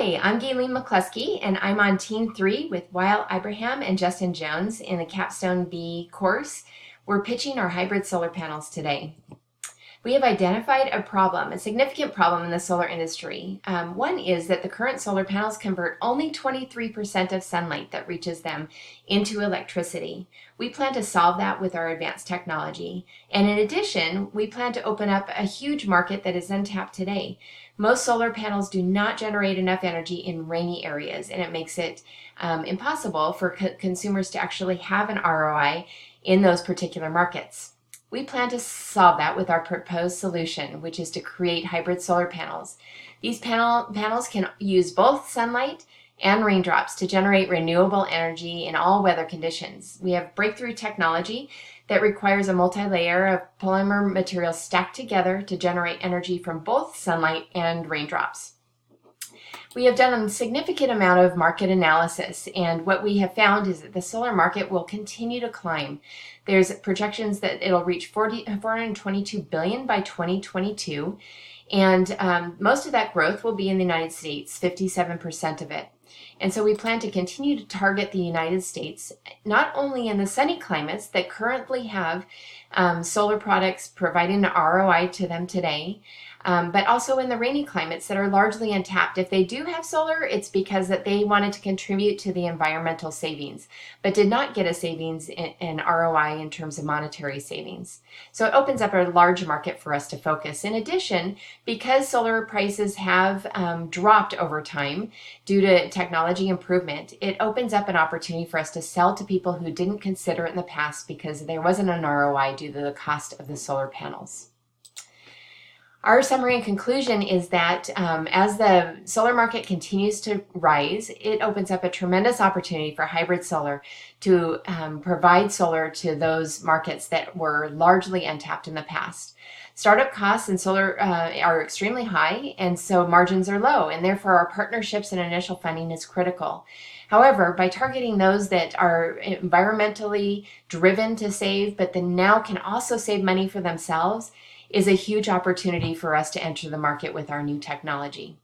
Hi, I'm Gayleen McCluskey, and I'm on Team 3 with Weil Ibrahim and Justin Jones in the Capstone B course. We're pitching our hybrid solar panels today. We have identified a problem, a significant problem in the solar industry. One is that the current solar panels convert only 23% of sunlight that reaches them into electricity. We plan to solve that with our advanced technology. And in addition, we plan to open up a huge market that is untapped today. Most solar panels do not generate enough energy in rainy areas, and it makes it impossible for consumers to actually have an ROI in those particular markets. We plan to solve that with our proposed solution, which is to create hybrid solar panels. These panels can use both sunlight and raindrops to generate renewable energy in all weather conditions. We have breakthrough technology that requires a multi-layer of polymer materials stacked together to generate energy from both sunlight and raindrops. We have done a significant amount of market analysis, and what we have found is that the solar market will continue to climb. There's projections that it'll reach 422 billion by 2022, and most of that growth will be in the United States, 57% of it. And so we plan to continue to target the United States, not only in the sunny climates that currently have solar products providing an ROI to them today, but also in the rainy climates that are largely untapped. If they do have solar, it's because that they wanted to contribute to the environmental savings, but did not get a savings in ROI in terms of monetary savings. So it opens up a large market for us to focus. In addition, because solar prices have dropped over time due to technology improvement, it opens up an opportunity for us to sell to people who didn't consider it in the past because there wasn't an ROI due to the cost of the solar panels. Our summary and conclusion is that as the solar market continues to rise, it opens up a tremendous opportunity for hybrid solar to provide solar to those markets that were largely untapped in the past. Startup costs in solar are extremely high, and so margins are low, and therefore our partnerships and initial funding is critical. However, by targeting those that are environmentally driven to save, but then now can also save money for themselves, is a huge opportunity for us to enter the market with our new technology.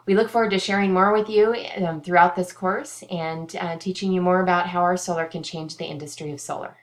We look forward to sharing more with you throughout this course and teaching you more about how our solar can change the industry of solar.